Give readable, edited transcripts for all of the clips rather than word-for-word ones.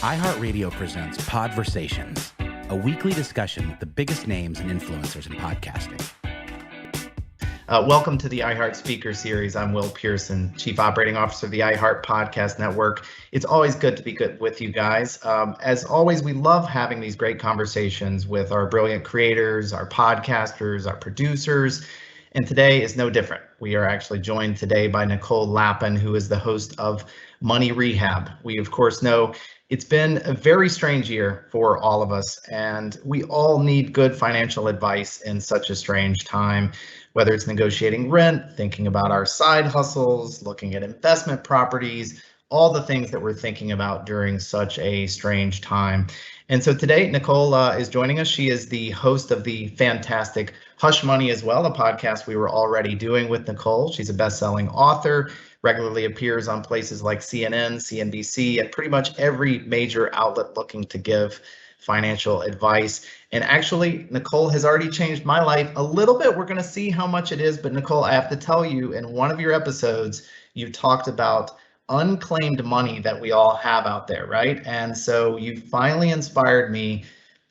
iHeartRadio presents Podversations, a weekly discussion with the biggest names and influencers in podcasting. Welcome to the iHeart Speaker Series. I'm Will Pearson, Chief Operating Officer of the iHeartPodcast Network. It's always good to be good with you guys. As always, we love having these great conversations with our brilliant creators, our podcasters, our producers, and today is no different. We are actually joined today by Nicole Lapin, who is the host of Money Rehab. We, of course, know it's been a very strange year for all of us, and we all need good financial advice in such a strange time, whether it's negotiating rent, thinking about our side hustles, looking at investment properties, all the things that we're thinking about during such a strange time. And so today, Nicole is joining us. She is the host of the fantastic Hush Money as well, a podcast we were already doing with Nicole. She's a best-selling author, regularly appears on places like CNN, CNBC, and pretty much every major outlet looking to give financial advice. And actually, Nicole has already changed my life a little bit. We're going to see how much it is. But Nicole, I have to tell you, in one of your episodes, you talked about unclaimed money that we all have out there, right? And so you finally inspired me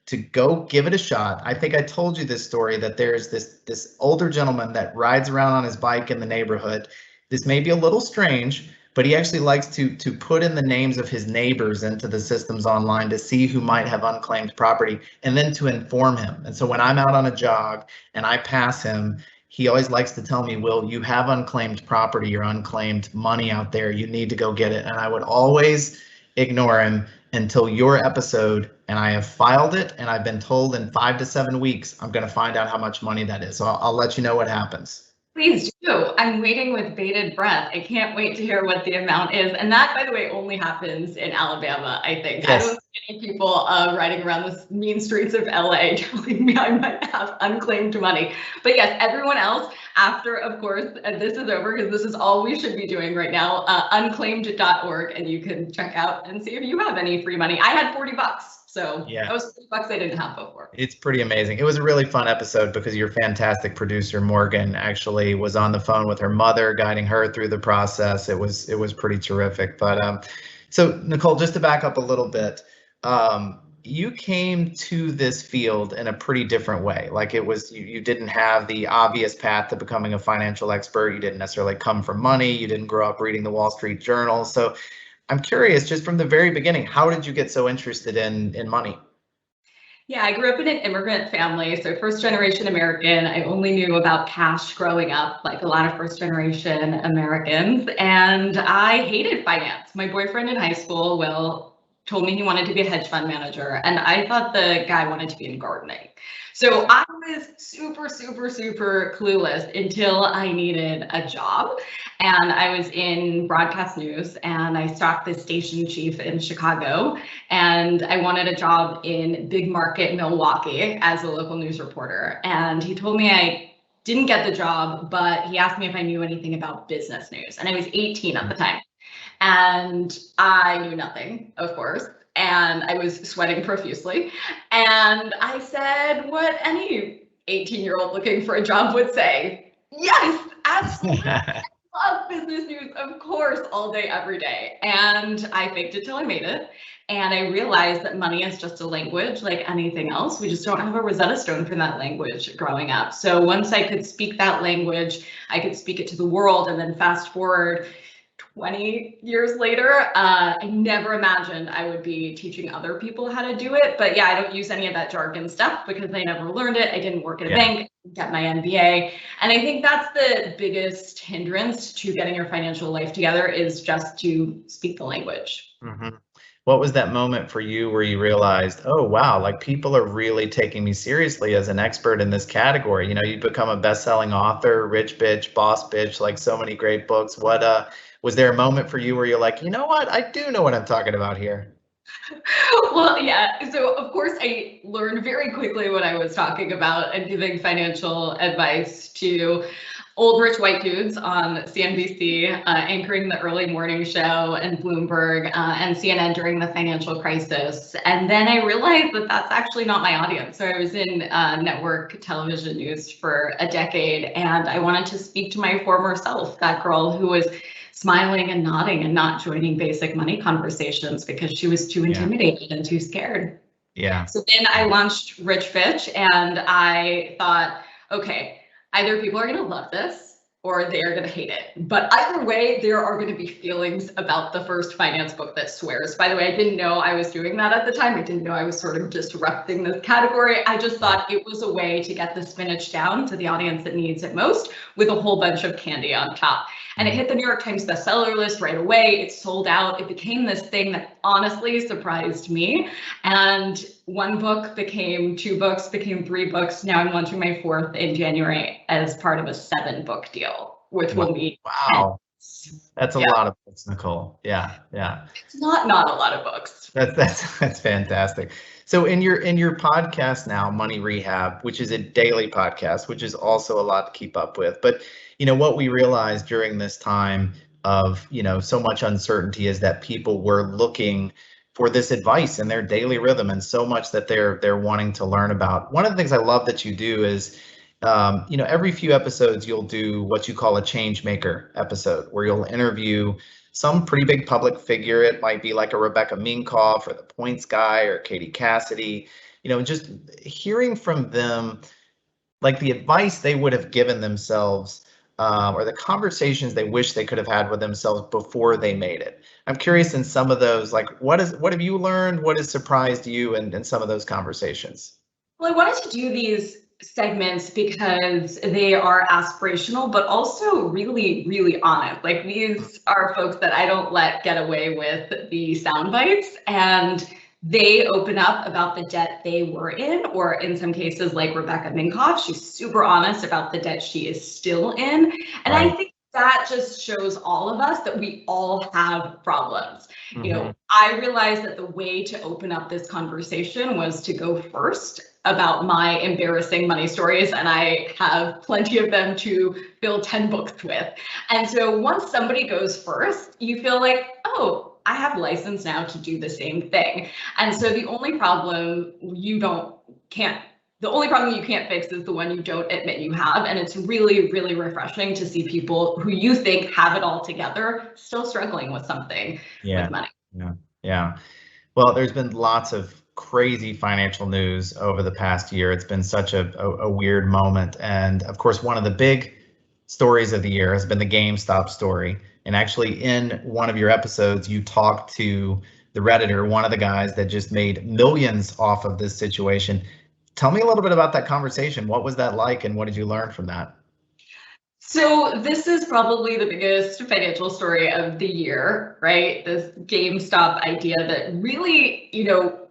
to go give it a shot. I think I told you this story, that there's this older gentleman that rides around on his bike in the neighborhood. This may be a little strange, but he actually likes to put in the names of his neighbors into the systems online to see who might have unclaimed property and then to inform him. And so when I'm out on a jog and I pass him, he always likes to tell me, Will, you have unclaimed property or unclaimed money out there. You need to go get it. And I would always ignore him until your episode, and I have filed it, and I've been told in 5 to 7 weeks, I'm going to find out how much money that is. So I'll let you know what happens. Please do. I'm waiting with bated breath. I can't wait to hear what the amount is. And that, by the way, only happens in Alabama, I think. Yes. I don't see any people riding around the mean streets of LA telling me I might have unclaimed money. But yes, everyone else, after, of course, this is over, because this is all we should be doing right now, unclaimed.org, and you can check out and see if you have any free money. I had $40. So yeah, that was $40 I didn't have before. It's pretty amazing. It was a really fun episode because your fantastic producer, Morgan, actually was on the phone with her mother, guiding her through the process. It was pretty terrific. But so Nicole, just to back up a little bit, you came to this field in a pretty different way. Like it was, you didn't have the obvious path to becoming a financial expert. You didn't necessarily come from money. You didn't grow up reading the Wall Street Journal. So I'm curious, just from the very beginning, how did you get so interested in money? Yeah, I grew up in an immigrant family, so first generation American. I only knew about cash growing up, like a lot of first generation Americans, and I hated finance. My boyfriend in high school, Will, told me he wanted to be a hedge fund manager, and I thought the guy wanted to be in gardening. So I was super clueless until I needed a job. And I was in broadcast news, and I stalked the station chief in Chicago, and I wanted a job in big market Milwaukee as a local news reporter. And he told me I didn't get the job, but he asked me if I knew anything about business news. And I was 18 at the time. And I knew nothing, of course. And I was sweating profusely. And I said what any 18-year-old looking for a job would say. Yes, absolutely. I love business news, of course, all day, every day. And I faked it till I made it. And I realized that money is just a language like anything else. We just don't have a Rosetta Stone for that language growing up. So once I could speak that language, I could speak it to the world. And then fast forward 20 years later, I never imagined I would be teaching other people how to do it. But yeah, I don't use any of that jargon stuff because I never learned it. I didn't work at a bank, get my MBA. And I think that's the biggest hindrance to getting your financial life together, is just to speak the language. Mm-hmm. What was that moment for you where you realized, oh, wow, like people are really taking me seriously as an expert in this category? You know, you become a best-selling author, Rich Bitch, Boss Bitch, like so many great books. What was there a moment for you where you're like, you know what, I do know what I'm talking about here? Well, yeah. So of course I learned very quickly what I was talking about and giving financial advice to old rich white dudes on CNBC, anchoring the early morning show, and Bloomberg and CNN during the financial crisis. And then I realized that that's actually not my audience. So I was in network television news for a decade, and I wanted to speak to my former self, that girl who was smiling and nodding and not joining basic money conversations because she was too intimidated and too scared. Yeah. So then I launched Rich Bitch, and I thought, okay, either people are going to love this or they are going to hate it. But either way, there are going to be feelings about the first finance book that swears. By the way, I didn't know I was doing that at the time. I didn't know I was sort of disrupting this category. I just thought it was a way to get the spinach down to the audience that needs it most with a whole bunch of candy on top. And it hit the New York Times bestseller list right away. It sold out. It became this thing that honestly surprised me. And one book became 2 books, became 3 books. Now I'm launching my 4th in January as part of a 7-book deal, which will be 10. That's a lot of books, Nicole. Yeah. It's not a lot of books. That's fantastic. So in your podcast now, Money Rehab, which is a daily podcast, which is also a lot to keep up with. But what we realized during this time of so much uncertainty is that people were looking for this advice in their daily rhythm, and so much that they're wanting to learn about. One of the things I love that you do is every few episodes you'll do what you call a change maker episode, where you'll interview some pretty big public figure. It might be like a Rebecca Minkoff or the Points Guy or Katie Cassidy, just hearing from them, like the advice they would have given themselves, or the conversations they wish they could have had with themselves before they made it. I'm curious in some of those, like what have you learned? What has surprised you in some of those conversations? Well, I wanted to do these segments because they are aspirational, but also really, really honest. Like, these are folks that I don't let get away with the sound bites, and they open up about the debt they were in, or in some cases like Rebecca Minkoff, she's super honest about the debt she is still in. And I think that just shows all of us that we all have problems. I realized that the way to open up this conversation was to go first about my embarrassing money stories, and I have plenty of them to fill 10 books with. And so once somebody goes first, you feel like, oh, I have license now to do the same thing. And so the only problem you can't fix is the one you don't admit you have. And it's really, really refreshing to see people who you think have it all together still struggling with something with money. Yeah. Well, there's been lots of crazy financial news over the past year. It's been such a weird moment. And of course, one of the big stories of the year has been the GameStop story. And actually, in one of your episodes, you talked to the Redditor, one of the guys that just made millions off of this situation. Tell me a little bit about that conversation. What was that like, and what did you learn from that? So this is probably the biggest financial story of the year, right? This GameStop idea that really,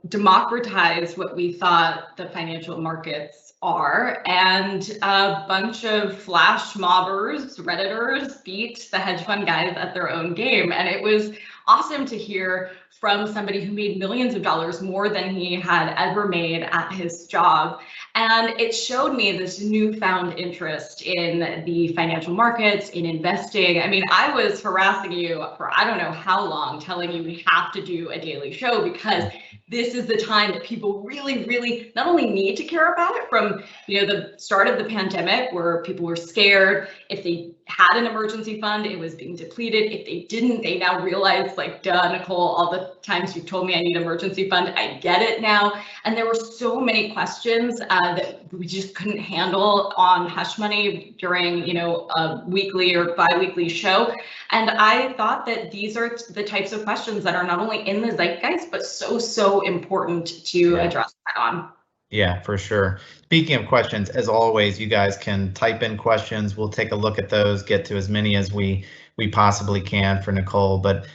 democratized what we thought the financial markets are. And a bunch of flash mobbers, Redditors, beat the hedge fund guys at their own game. And it was awesome to hear from somebody who made millions of dollars more than he had ever made at his job. And it showed me this newfound interest in the financial markets, in investing. I mean, I was harassing you for I don't know how long, telling you we have to do a daily show, because this is the time that people really, really not only need to care about it from, the start of the pandemic, where people were scared. If they had an emergency fund, it was being depleted. If they didn't, they now realize, like, duh, Nicole, all the times you've told me I need an emergency fund, I get it now. And there were so many questions that we just couldn't handle on Hush Money during, a weekly or bi-weekly show. And I thought that these are the types of questions that are not only in the zeitgeist, but so important to address that on. Yeah, for sure. Speaking of questions, as always, you guys can type in questions. We'll take a look at those, get to as many as we possibly can for Nicole. But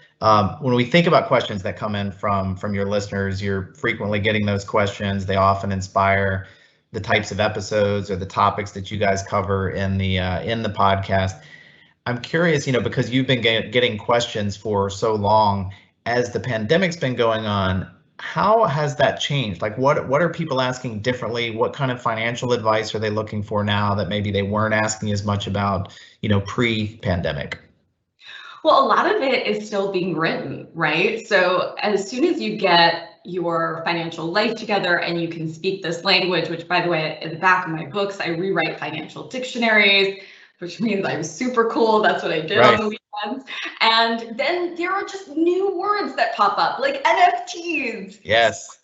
when we think about questions that come in from your listeners, you're frequently getting those questions. They often inspire the types of episodes or the topics that you guys cover in the podcast. I'm curious, because you've been getting questions for so long, as the pandemic's been going on, how has that changed? Like, what are people asking differently? What kind of financial advice are they looking for now that maybe they weren't asking as much about, pre-pandemic? Well, a lot of it is still being written, right? So as soon as you get your financial life together and you can speak this language, which, by the way, in the back of my books, I rewrite financial dictionaries, which means I'm super cool. That's what I did Right. on the weekends. And then there are just new words that pop up, like NFTs. Yes.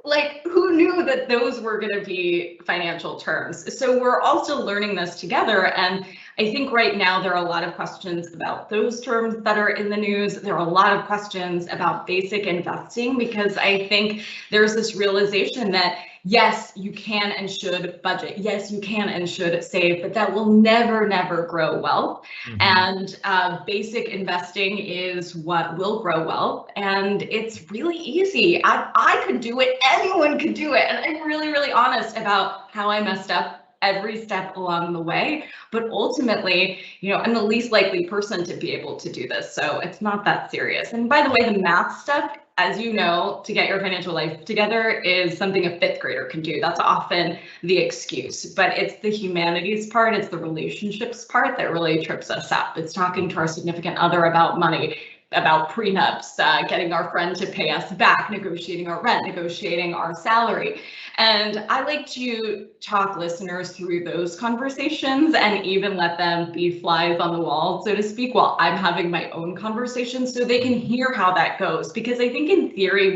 Like, who knew that those were going to be financial terms? So we're also learning this together. And I think right now there are a lot of questions about those terms that are in the news. There are a lot of questions about basic investing, because I think there's this realization that yes, you can and should budget. Yes, you can and should save, but that will never grow wealth. And basic investing is what will grow wealth. And it's really easy. I could do it. Anyone could do it. And I'm really honest about how I messed up every step along the way. But ultimately, I'm the least likely person to be able to do this. So it's not that serious. And by the way, the math stuff, as you know, to get your financial life together is something a fifth grader can do. That's often the excuse, but it's the humanities part, it's the relationships part that really trips us up. It's talking to our significant other about money, about prenups, getting our friend to pay us back, negotiating our rent, negotiating our salary. And I like to talk listeners through those conversations and even let them be flies on the wall, so to speak, while I'm having my own conversations so they can hear how that goes. Because I think in theory,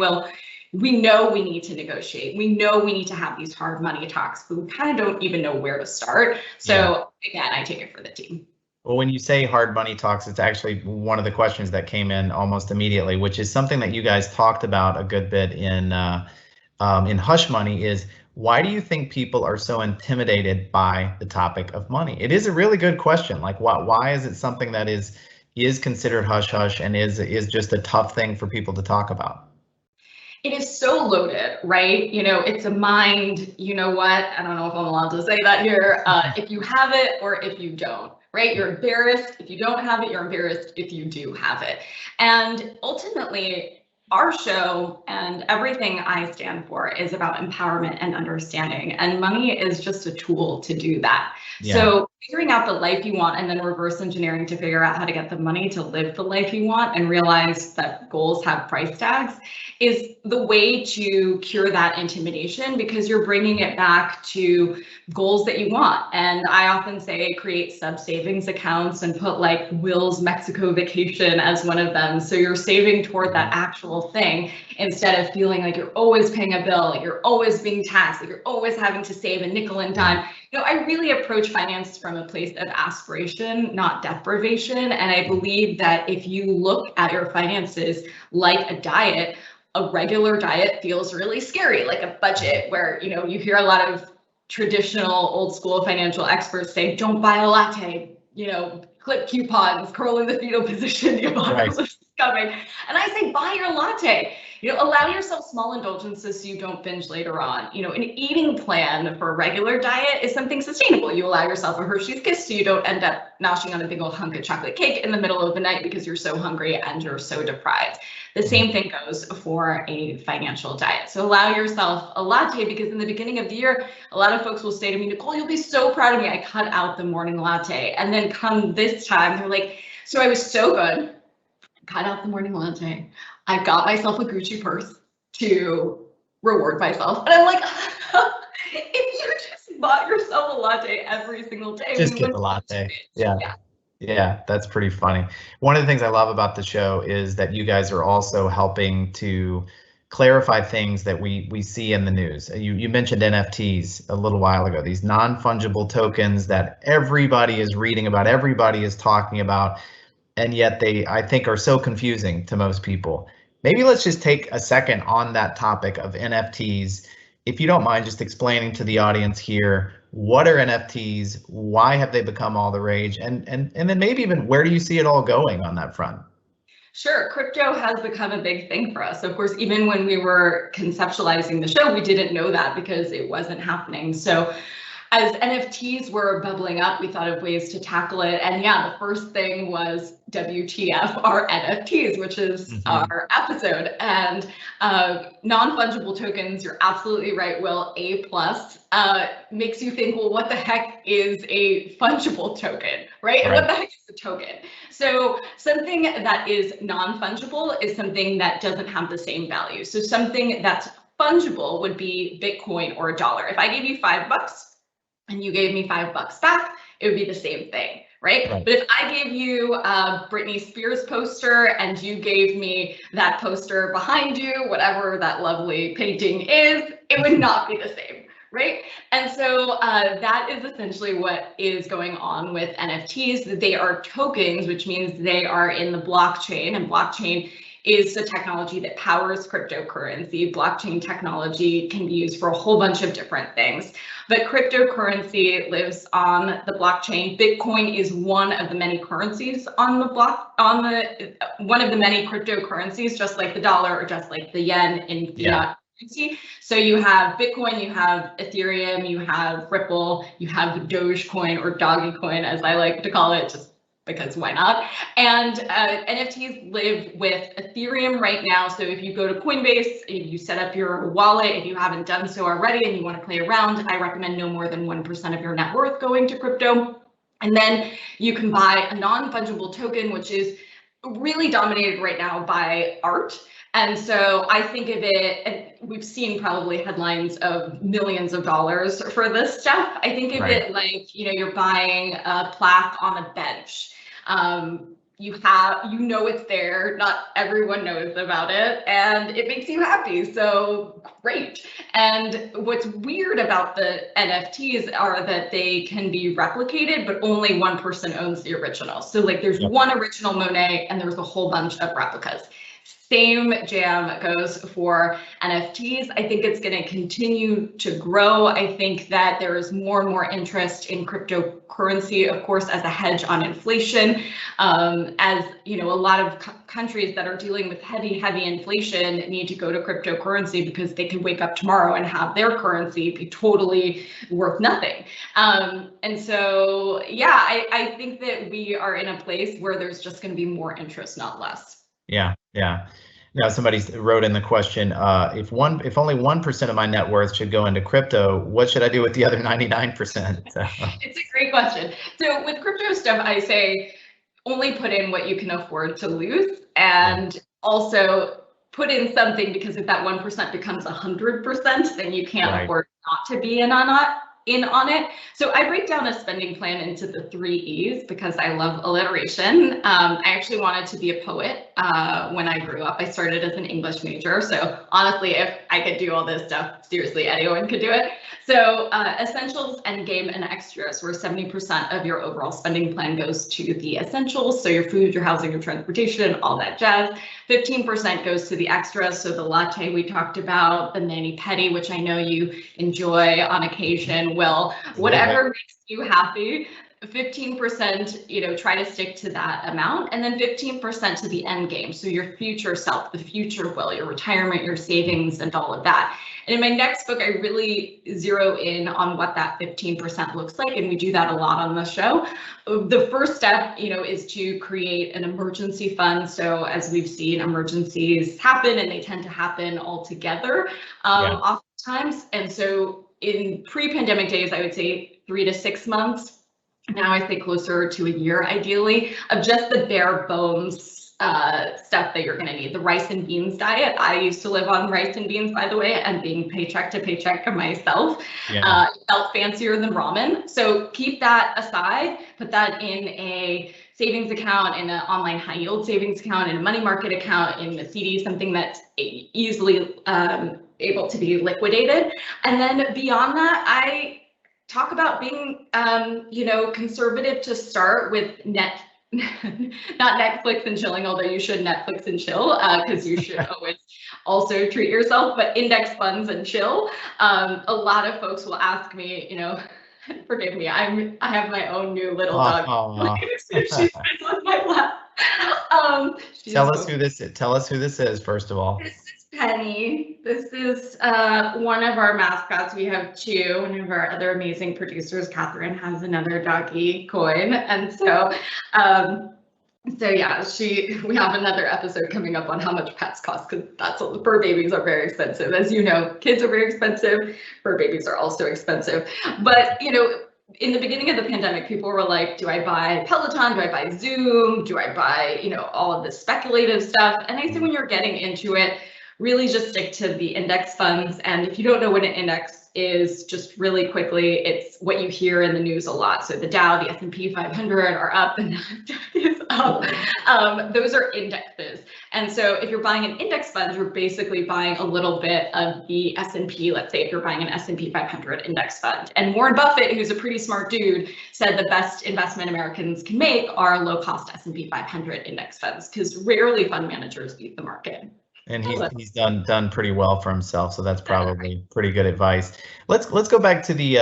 we know we need to negotiate. We know we need to have these hard money talks, but we kind of don't even know where to start. So again, I take it for the team. Well, when you say hard money talks, it's actually one of the questions that came in almost immediately, which is something that you guys talked about a good bit in Hush Money, is why do you think people are so intimidated by the topic of money? It is a really good question. Like, why is it something that is considered hush hush and is just a tough thing for people to talk about? It is so loaded, right? It's a mind, you know what? I don't know if I'm allowed to say that here. If you have it or if you don't, right? You're embarrassed if you don't have it, you're embarrassed if you do have it. And ultimately, our show and everything I stand for is about empowerment and understanding. And money is just a tool to do that. Yeah. So figuring out the life you want and then reverse engineering to figure out how to get the money to live the life you want and realize that goals have price tags is the way to cure that intimidation, because you're bringing it back to goals that you want. And I often say create sub savings accounts and put like Will's Mexico vacation as one of them. So you're saving toward that actual thing instead of feeling like you're always paying a bill, like you're always being taxed, like you're always having to save a nickel and dime. I really approach finance from a place of aspiration, not deprivation. And I believe that if you look at your finances like a diet, a regular diet feels really scary, like a budget where, you hear a lot of traditional old school financial experts say, don't buy a latte, clip coupons, curl in the fetal position, the apocalypse is coming. And I say, buy your latte. Allow yourself small indulgences so you don't binge later on. An eating plan for a regular diet is something sustainable. You allow yourself a Hershey's Kiss so you don't end up noshing on a big old hunk of chocolate cake in the middle of the night because you're so hungry and you're so deprived. The same thing goes for a financial diet. So allow yourself a latte, because in the beginning of the year, a lot of folks will say to me, Nicole, you'll be so proud of me. I cut out the morning latte. And then come this time, they're like, so I was so good, cut out the morning latte. I got myself a Gucci purse to reward myself. And I'm like, if you just bought yourself a latte every single day. Just get the latte. Yeah, that's pretty funny. One of the things I love about the show is that you guys are also helping to clarify things that we see in the news. You mentioned NFTs a little while ago, these non-fungible tokens that everybody is reading about, everybody is talking about, and yet they, I think, are so confusing to most people. Maybe let's just take a second on that topic of NFTs. If you don't mind just explaining to the audience here, what are NFTs? Why have they become all the rage? And then maybe even where do you see it all going on that front? Sure, crypto has become a big thing for us. Of course, even when we were conceptualizing the show, we didn't know that because it wasn't happening. So as NFTs were bubbling up, we thought of ways to tackle it. And yeah, the first thing was WTF are NFTs, which is our episode. And non-fungible tokens, you're absolutely right, Will, A+, makes you think, well, what the heck is a fungible token, right? And what the heck is a token? So something that is non-fungible is something that doesn't have the same value. So something that's fungible would be Bitcoin or a dollar. If I gave you $5 and you gave me $5 back, it would be the same thing. right? But if I gave you a Britney Spears poster and you gave me that poster behind you, whatever that lovely painting is, it would not be the same, right? And so that is essentially what is going on with NFTs. They are tokens, which means they are in the blockchain, and blockchain is the technology that powers cryptocurrency. Blockchain technology can be used for a whole bunch of different things, but cryptocurrency lives on the blockchain. Bitcoin is one of the many currencies on the one of the many cryptocurrencies, just like the dollar or just like the yen in fiat currency. So you have Bitcoin, you have Ethereum, you have Ripple, you have Dogecoin or Doggycoin, as I like to call it, just because why not? And NFTs live with Ethereum right now. So if you go to Coinbase, if you set up your wallet, if you haven't done so already and you want to play around, I recommend no more than 1% of your net worth going to crypto. And then you can buy a non-fungible token, which is really dominated right now by art. And so I think of it, and we've seen probably headlines of millions of dollars for this stuff. I think of it like, you know, you're buying a plaque on a bench. You know it's there, not everyone knows about it, and it makes you happy, so great. And what's weird about the NFTs are that they can be replicated, but only one person owns the original. So like there's one original Monet and there's a whole bunch of replicas. Same jam goes for NFTs. I think it's going to continue to grow. I think that there is more and more interest in cryptocurrency, of course, as a hedge on inflation. As you know, a lot of countries that are dealing with heavy inflation need to go to cryptocurrency because they can wake up tomorrow and have their currency be totally worth nothing. And so, yeah, I think that we are in a place where there's just going to be more interest, not less. Yeah. Now somebody wrote in the question, if only 1% of my net worth should go into crypto, what should I do with the other 99%? It's a great question. So with crypto stuff, I say only put in what you can afford to lose, and also put in something, because if that 1% becomes 100%, then you can't afford not to be in on it. So I break down a spending plan into the 3 E's because I love alliteration. I actually wanted to be a poet when I grew up. I started as an English major. So honestly, if I could do all this stuff, seriously, anyone could do it. So essentials, endgame, and extras, where 70% of your overall spending plan goes to the essentials. So your food, your housing, your transportation, all that jazz. 15% goes to the extras. So the latte we talked about, the mani-pedi, which I know you enjoy on occasion. Well, whatever makes you happy, 15%, try to stick to that amount, and then 15% to the end game. So your future self, the future will, your retirement, your savings, and all of that. And in my next book, I really zero in on what that 15% looks like, and we do that a lot on the show. The first step, is to create an emergency fund. So as we've seen, emergencies happen, and they tend to happen all together oftentimes. And so in pre-pandemic days, I would say 3 to 6 months. Now I say closer to a year, ideally, of just the bare bones stuff that you're going to need. The rice and beans diet. I used to live on rice and beans, by the way, and being paycheck to paycheck myself. Felt fancier than ramen. So keep that aside, put that in a savings account, in an online high yield savings account, in a money market account, in a CD, something that's easily able to be liquidated. And then beyond that, I talk about being, conservative to start with not Netflix and chilling, although you should Netflix and chill, because you should always also treat yourself, but index funds and chill. A lot of folks will ask me, forgive me, I have my own new little dog. She spits on my lap. Tell us who this is, first of all. This is Penny. This is one of our mascots. We have 2. One of our other amazing producers, Catherine, has another doggy coin. And so, we have another episode coming up on how much pets cost, because fur babies are very expensive. As you know, kids are very expensive. Fur babies are also expensive. But, in the beginning of the pandemic, people were like, do I buy Peloton? Do I buy Zoom? Do I buy, all of this speculative stuff? And I say, when you're getting into it, really just stick to the index funds. And if you don't know what an index is, just really quickly, it's what you hear in the news a lot. So the Dow, the S&P 500 are up, and NASDAQ is up. Those are indexes. And so if you're buying an index fund, you're basically buying a little bit of the S&P. Let's say if you're buying an S&P 500 index fund. And Warren Buffett, who's a pretty smart dude, said the best investment Americans can make are low-cost S&P 500 index funds, because rarely fund managers beat the market. And he's done pretty well for himself, so that's probably pretty good advice. Let's go back to the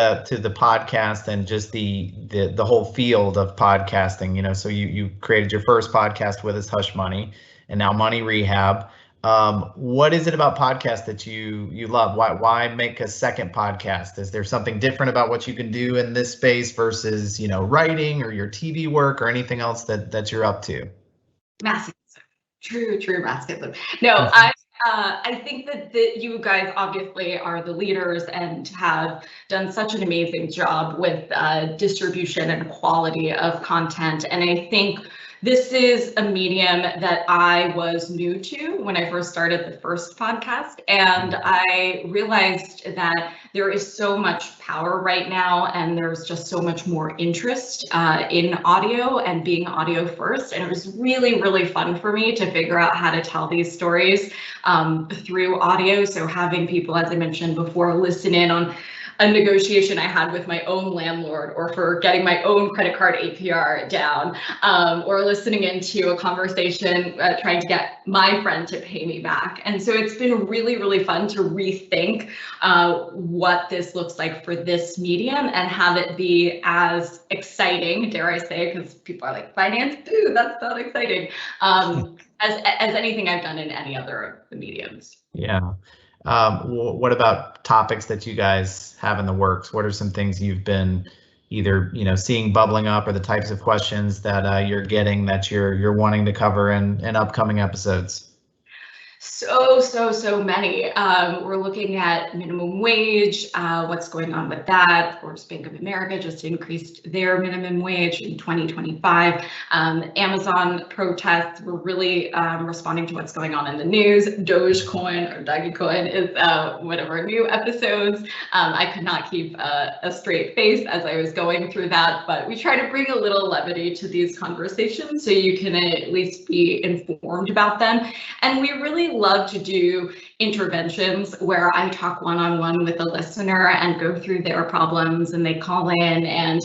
podcast and just the whole field of podcasting. You know, so you created your first podcast with us, Hush Money, and now Money Rehab. What is it about podcasts that you love? Why make a second podcast? Is there something different about what you can do in this space versus, you know, writing or your TV work or anything else that you're up to? Massive. True masochism. No, I think that you guys obviously are the leaders and have done such an amazing job with distribution and quality of content. And I think this is a medium that I was new to when I first started the first podcast. And I realized that there is so much power right now, and there's just so much more interest in audio and being audio first. And it was really, really fun for me to figure out how to tell these stories through audio. So having people, as I mentioned before, listen in on a negotiation I had with my own landlord, or for getting my own credit card APR down, or listening into a conversation trying to get my friend to pay me back. And so it's been really, really fun to rethink what this looks like for this medium and have it be as exciting, dare I say, because people are like, finance, dude, that's not exciting, as anything I've done in any other of the mediums. Yeah. What about topics that you guys have in the works? What are some things you've been either, you know, seeing bubbling up, or the types of questions that you're getting that you're wanting to cover in upcoming episodes? So many. We're looking at minimum wage, what's going on with that. Of course, Bank of America just increased their minimum wage in 2025. Amazon protests. We're really responding to what's going on in the news. Dogecoin or Dogecoin is one of our new episodes. I could not keep a straight face as I was going through that, but we try to bring a little levity to these conversations so you can at least be informed about them. And we really love to do interventions where I talk one-on-one with a listener and go through their problems, and they call in. And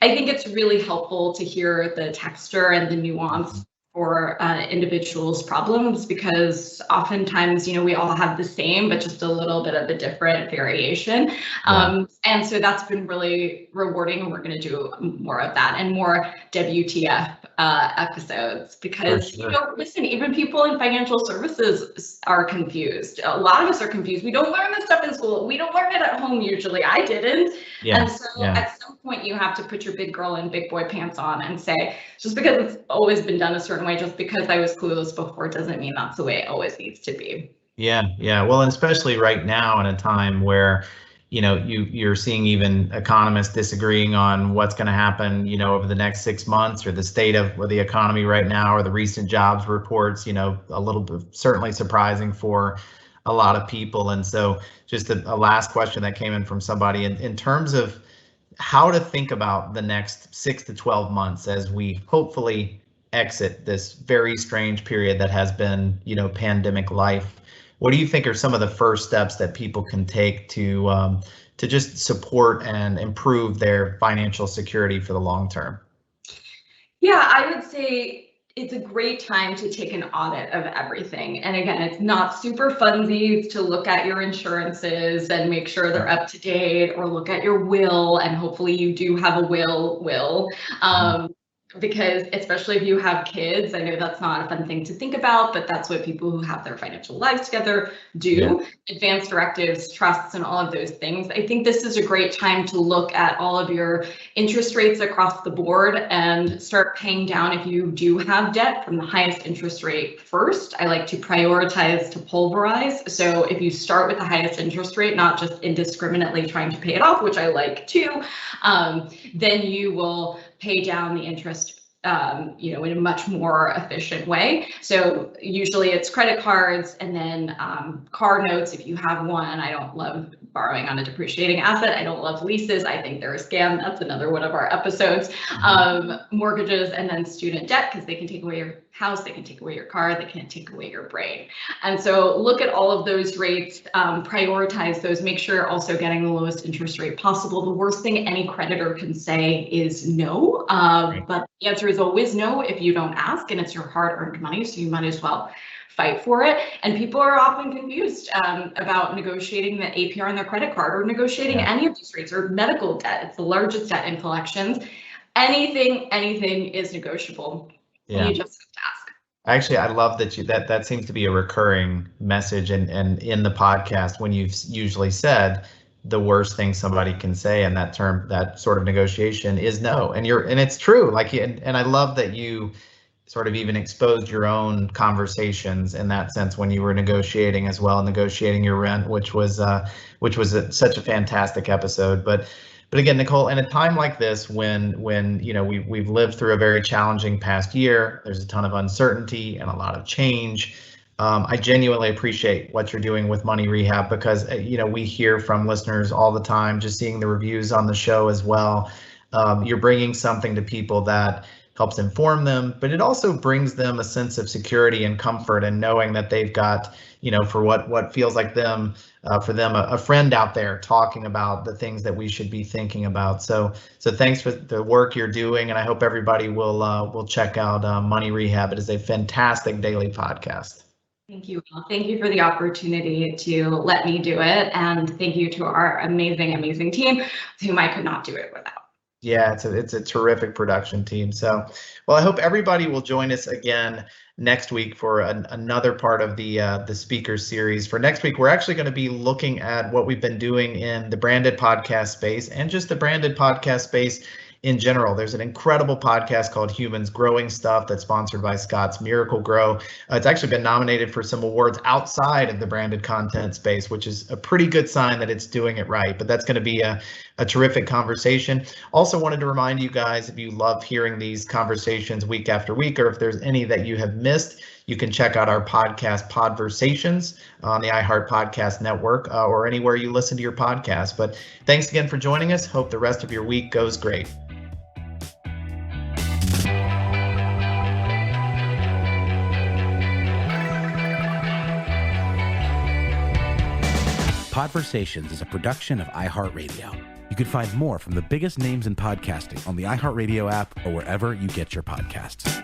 I think it's really helpful to hear the texture and the nuance for individuals' problems, because oftentimes, you know, we all have the same, but just a little bit of a different variation. And so that's been really rewarding, and we're going to do more of that and more WTF episodes, because, you know, listen, even people in financial services are confused. A lot of us are confused. We don't learn this stuff in school. We don't learn it at home usually. I didn't. And so at some point you have to put your big girl and big boy pants on and say, just because it's always been done a certain way, just because I was clueless before doesn't mean that's the way it always needs to be. Yeah. Well, and especially right now in a time where, you know, you're seeing even economists disagreeing on what's going to happen, you know, over the next 6 months, or the state of the economy right now, or the recent jobs reports, you know, a little bit certainly surprising for a lot of people. And so just a last question that came in from somebody in terms of how to think about the next 6 to 12 months as we hopefully exit this very strange period that has been, you know, pandemic life. What do you think are some of the first steps that people can take to just support and improve their financial security for the long term? Yeah, I would say it's a great time to take an audit of everything. And again, it's not super funsies to look at your insurances and make sure they're up to date, or look at your will, and hopefully you do have a will. Because especially if you have kids, I know that's not a fun thing to think about, but that's what people who have their financial lives together do. Advanced directives, trusts, and all of those things. I think this is a great time to look at all of your interest rates across the board and start paying down if you do have debt from the highest interest rate first. I like to prioritize to pulverize. So if you start with the highest interest rate, not just indiscriminately trying to pay it off, which I like too, then you will pay down the interest in a much more efficient way. So usually it's credit cards and then car notes if you have one. I don't love borrowing on a depreciating asset. I don't love leases. I think they're a scam. That's another one of our episodes. Mortgages, and then student debt, because they can take away your house, they can take away your car, they can take away your brain. And so look at all of those rates, prioritize those, make sure you're also getting the lowest interest rate possible. The worst thing any creditor can say is no, but the answer is always no if you don't ask, and it's your hard-earned money, so you might as well fight for it. And people are often confused about negotiating the APR on their credit card or negotiating any of these rates, or medical debt. It's the largest debt in collections. Anything is negotiable. Yeah. You just have to ask. Actually, I love that seems to be a recurring message and in the podcast when you've usually said the worst thing somebody can say in that sort of negotiation is no. And it's true. And I love that you sort of even exposed your own conversations in that sense when you were negotiating as well, negotiating your rent, which was such a fantastic episode. But again, Nicole, in a time like this, when we've lived through a very challenging past year, there's a ton of uncertainty and a lot of change. I genuinely appreciate what you're doing with Money Rehab, because we hear from listeners all the time, just seeing the reviews on the show as well. You're bringing something to people that helps inform them, but it also brings them a sense of security and comfort, and knowing that they've got, for what feels like for them, a friend out there talking about the things that we should be thinking about. So thanks for the work you're doing, and I hope everybody will check out Money Rehab. It is a fantastic daily podcast. Thank you. Thank you for the opportunity to let me do it, and thank you to our amazing team, whom I could not do it without. Yeah, it's a terrific production team. So, well, I hope everybody will join us again next week for another part of the speaker series. For next week, we're actually going to be looking at what we've been doing in the branded podcast space and just the branded podcast space in general. There's an incredible podcast called Humans Growing Stuff that's sponsored by Scott's Miracle Grow. It's actually been nominated for some awards outside of the branded content space, which is a pretty good sign that it's doing it right. But that's going to be a terrific conversation. Also wanted to remind you guys, if you love hearing these conversations week after week, or if there's any that you have missed, you can check out our podcast, Podversations, on the iHeartPodcast network, or anywhere you listen to your podcast. But thanks again for joining us. Hope the rest of your week goes great. Podversations is a production of iHeartRadio. You can find more from the biggest names in podcasting on the iHeartRadio app or wherever you get your podcasts.